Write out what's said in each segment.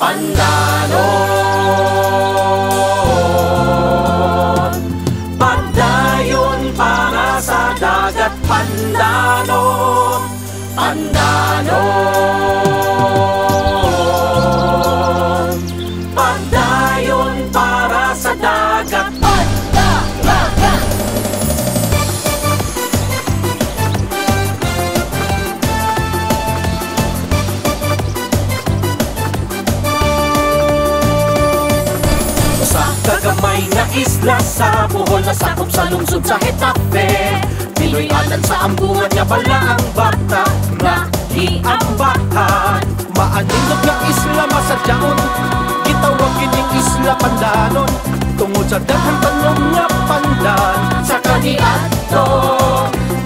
Pandanon, pagdayon para sa dagat. Pandanon, Pandanon, pagdayon para sa dagat. Pandaragat. Sa kagamay nga isla sa Bohol, nasakop sa lungsod sa Hetafe, Pinoy anan sa ambungan nga bala ang bata nga iambahan. Maanindog nga isla masadyaon, gitawag kining isla Pandanon, tungod sa daghang tanong nga pandan. Sa kaniadto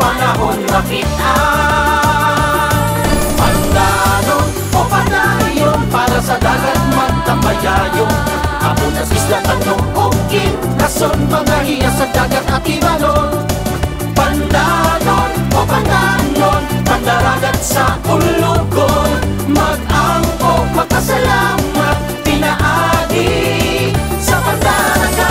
panahon makitaan, Pandanon o panayon para sa dagat magtambayayon. Amo na isla tanong ugin, kason mga hiya sa dagat at ibanon. Pandanon o Pandanon, pandaragat sa ulugon, mag-angkop, magpasalamat, pinaagi sa pandaragat.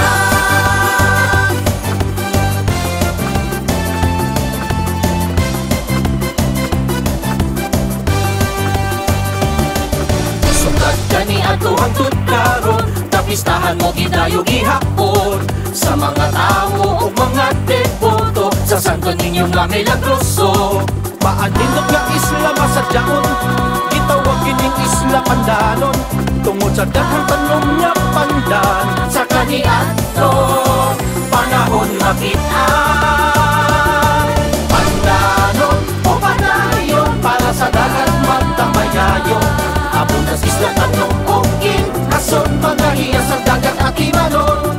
Sukat kani ato hangtod karon, tapistahan mo gidayo gihapon sa mga tao o mga devoto sa santo ninyong nga milagroso. Maanindog nga isla masadyaon, gitawag kining isla Pandanon, tungod sa daghang tanong nga pandan. Sa kaniadto panahon makitaan, Pandanon o panayon para sa dagat magtambayayon. Amo na isla tanong ugin, kason mga hiya sa dagat at ibanon.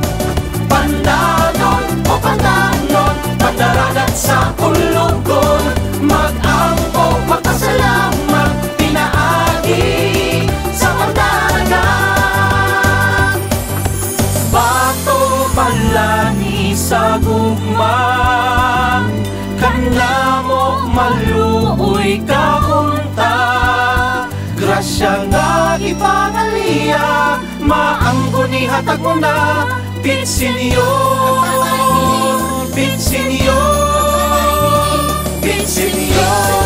Pandanon o Pandanon, pandaragat sa ulugon, mag-angkop, magpasalamat, pinaagi sa pandaragat. Bato palani sa gugma, kanamo maluoy kaunta. Grasya nga ipangaliya, maanggo ni hatag mo na. Pitsinyon, pitsinyon, pitsinyon.